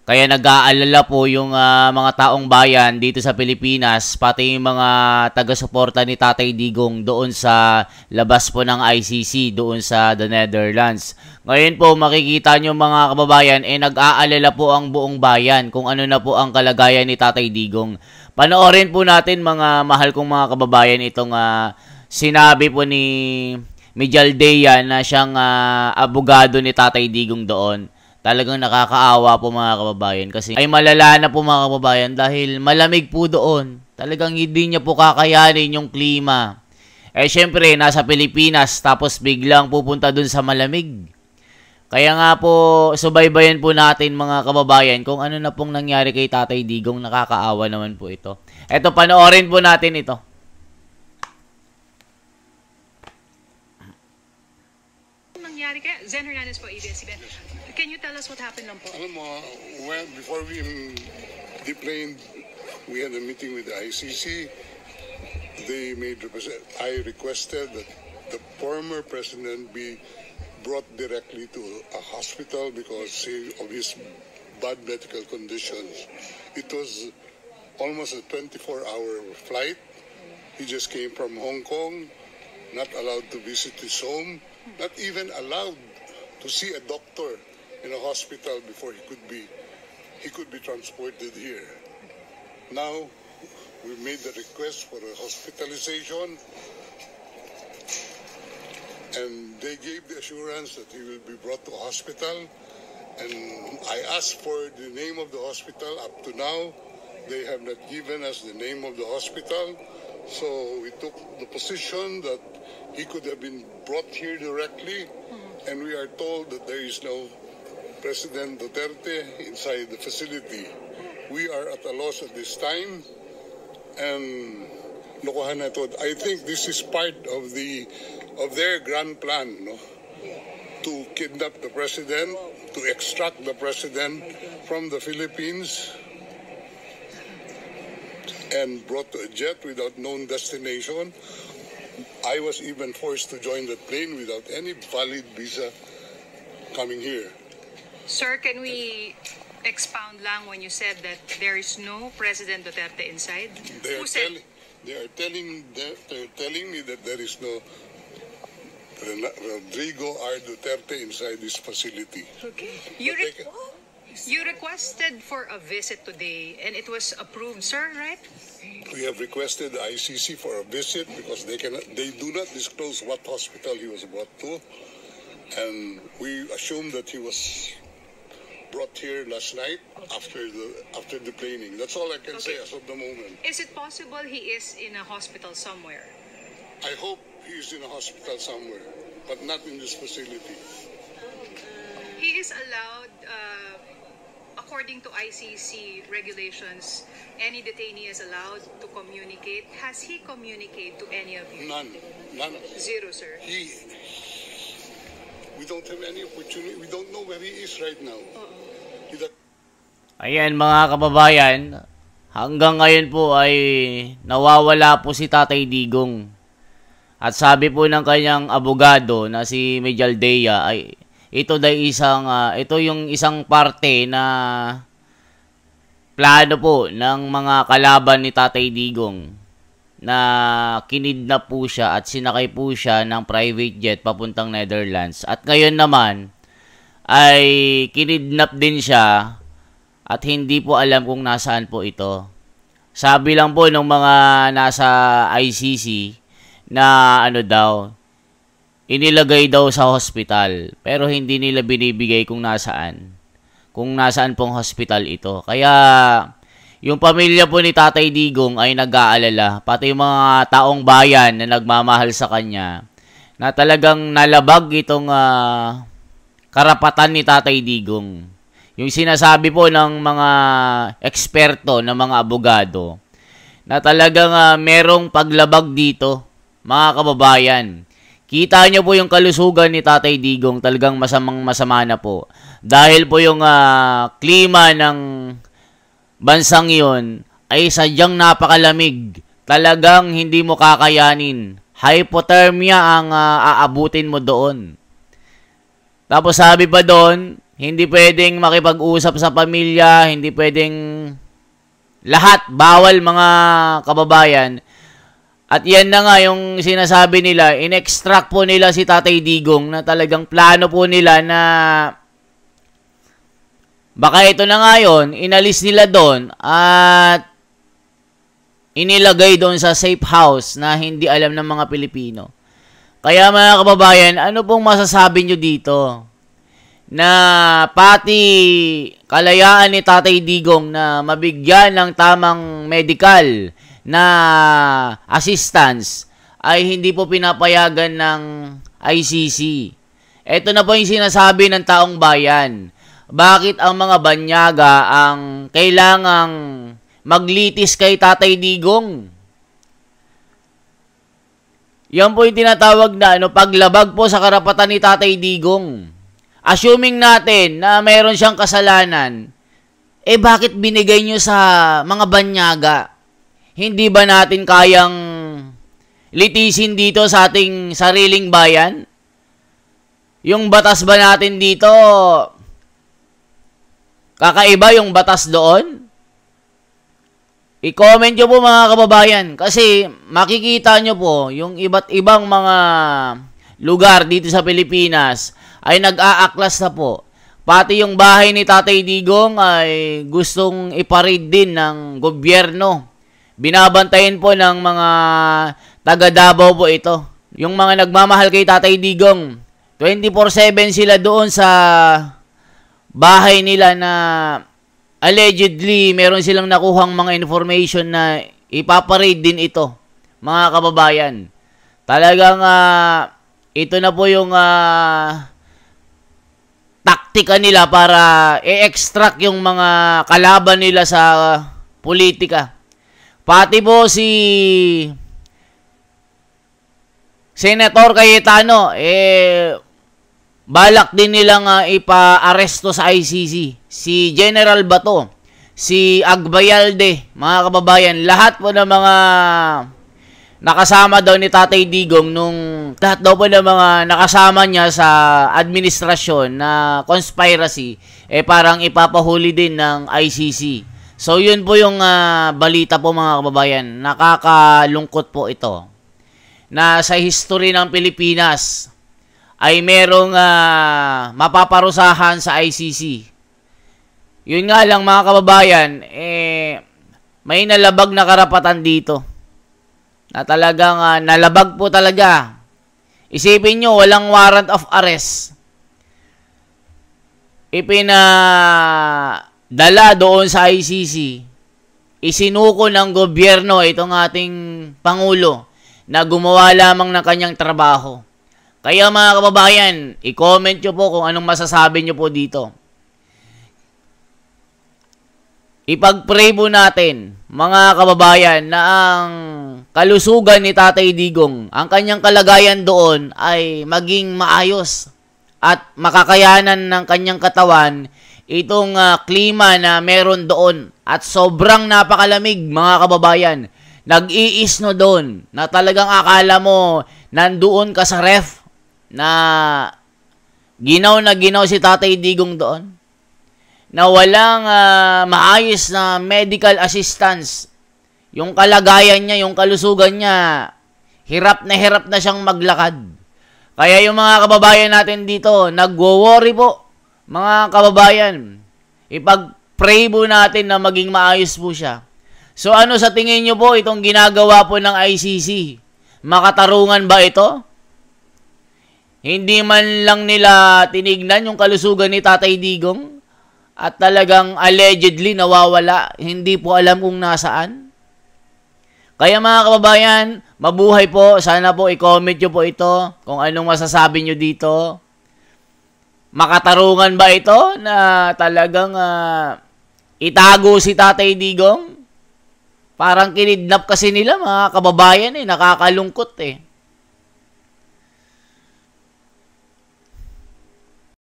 Kaya nag-aalala po yung mga taong bayan dito sa Pilipinas, pati yung mga taga-suporta ni Tatay Digong doon sa labas po ng ICC, doon sa the Netherlands. Ngayon po, makikita nyo mga kababayan, nag-aalala po ang buong bayan kung ano na po ang kalagayan ni Tatay Digong. Panoorin po natin mga mahal kong mga kababayan itong sinabi po ni Mijaldea na siyang abogado ni Tatay Digong doon. Talagang nakakaawa po mga kababayan kasi ay malala na po mga kababayan dahil malamig po doon. Talagang hindi niya po kakayanin yung klima. Syempre, nasa Pilipinas tapos biglang pupunta doon sa malamig. Kaya nga po, subaybayan po natin mga kababayan kung ano na pong nangyari kay Tatay Digong. Nakakaawa naman po ito. Eto, panoorin po natin ito. Nangyari kaya? Zen Hernandez po, ABS-CBN. Can you tell us what happened lang po? Alam mo, before we deplaned, we had a meeting with the ICC. I requested that the former president be brought directly to a hospital because of his bad medical conditions. It was almost a 24-hour flight. He just came from Hong Kong, not allowed to visit his home, not even allowed to see a doctor in a hospital before he could be transported here. Now we made the request for a hospitalization, and they gave the assurance that he will be brought to a hospital. And I asked for the name of the hospital. Up to now, they have not given us the name of the hospital. So we took the position that he could have been brought here directly, and we are told that there is no President Duterte inside the facility. We are at a loss at this time, and lokohan na to. I think this is part of their grand plan, no? To kidnap the president, to extract the president from the Philippines, and brought to a jet without known destination. I was even forced to join the plane without any valid visa coming here. Sir, can we expound lang when you said that there is no President Duterte inside? They are telling me that there is no Rodrigo R. Duterte inside this facility. Okay. You requested for a visit today and it was approved, sir, right? We have requested the ICC for a visit because they do not disclose what hospital he was brought to, and we assume that he was brought here last night after the planing. That's all I can say as of the moment. Is it possible he is in a hospital somewhere? I hope he is in a hospital somewhere, but not in this facility. He is allowed, according to ICC regulations, any detainee is allowed to communicate. Has he communicated to any of you? None. Zero, sir. We don't have any opportunity. We don't know where he is right now. Ayan mga kababayan, hanggang ngayon po ay nawawala po si Tatay Digong. At sabi po ng kanyang abogado na si Mijaldea ay ito yung isang parte na plano po ng mga kalaban ni Tatay Digong na kinidnap po siya at sinakay po siya ng private jet papuntang Netherlands. At ngayon naman ay kinidnap din siya at hindi po alam kung nasaan po ito. Sabi lang po ng mga nasa ICC na inilagay daw sa hospital pero hindi nila binibigay kung nasaan pong hospital ito. Kaya yung pamilya po ni Tatay Digong ay nag-aalala, pati yung mga taong bayan na nagmamahal sa kanya, na talagang nalabag itong karapatan ni Tatay Digong. Yung sinasabi po ng mga eksperto, ng mga abogado, na talagang merong paglabag dito, mga kababayan. Kita nyo po yung kalusugan ni Tatay Digong, talagang masama na po. Dahil po yung klima ng bansang yun ay sadyang napakalamig. Talagang hindi mo kakayanin. Hypothermia ang aabutin mo doon. Tapos sabi pa doon, Hindi pwedeng makipag-usap sa pamilya, hindi pwedeng lahat, bawal mga kababayan. At yan na nga yung sinasabi nila, in-extract po nila si Tatay Digong na talagang plano po nila na baka ito na nga yun, inalis nila doon at inilagay doon sa safe house na hindi alam ng mga Pilipino. Kaya mga kababayan, ano pong masasabi nyo dito? Na pati kalayaan ni Tatay Digong na mabigyan ng tamang medical na assistance ay hindi po pinapayagan ng ICC. Ito na po yung sinasabi ng taong bayan. Bakit ang mga banyaga ang kailangang maglitis kay Tatay Digong? Yan po yung tinatawag na paglabag po sa karapatan ni Tatay Digong. Assuming natin na mayroon siyang kasalanan, bakit binigay nyo sa mga banyaga? Hindi ba natin kayang litisin dito sa ating sariling bayan? Yung batas ba natin dito, kakaiba yung batas doon? I-comment nyo po mga kababayan kasi makikita nyo po yung iba't ibang mga lugar dito sa Pilipinas ay nag-aaklas na po. Pati yung bahay ni Tatay Digong ay gustong iparid din ng gobyerno. Binabantayan po ng mga taga Davao po ito. Yung mga nagmamahal kay Tatay Digong, 24/7 sila doon sa bahay nila na allegedly meron silang nakuhang mga information na ipaparade din ito, mga kababayan. Talagang ito na po yung taktika nila para i-extract yung mga kalaban nila sa politika. Pati po si Senator Cayetano, balak din nilang ipa-aresto sa ICC. Si General Bato, si Agbayalde, mga kababayan, lahat po ng mga nakasama daw ni Tatay Digong lahat daw po ng mga nakasama niya sa administrasyon na conspiracy, parang ipapahuli din ng ICC. So, yun po yung balita po mga kababayan. Nakakalungkot po ito. Na sa history ng Pilipinas ay merong mapaparusahan sa ICC. Yun nga lang mga kababayan, may nalabag na karapatan dito. Na talagang nalabag po talaga. Isipin nyo, walang warrant of arrest. Dala doon sa ICC, isinuko ng gobyerno itong ating Pangulo na gumawa lamang ng kanyang trabaho. Kaya mga kababayan, i-comment nyo po kung anong masasabi nyo po dito. Ipag-pray po natin, mga kababayan, na ang kalusugan ni Tatay Digong, ang kanyang kalagayan doon ay maging maayos at makakayanan ng kanyang katawan itong klima na meron doon at sobrang napakalamig mga kababayan. Nag-iisno doon na talagang akala mo nandoon ka sa ref na ginaw si Tatay Digong doon. Na walang maayos na medical assistance. Yung kalagayan niya, yung kalusugan niya, hirap na siyang maglakad. Kaya yung mga kababayan natin dito, nagwo-worry po. Mga kababayan, ipag-pray po natin na maging maayos po siya. So ano sa tingin nyo po itong ginagawa po ng ICC? Makatarungan ba ito? Hindi man lang nila tinignan yung kalusugan ni Tatay Digong at talagang allegedly nawawala, hindi po alam kung nasaan. Kaya mga kababayan, mabuhay po. Sana po i-comment nyo po ito kung anong masasabi nyo dito. Makatarungan ba ito na talagang itago si Tatay Digong? Parang kinidnap kasi nila mga kababayan nakakalungkot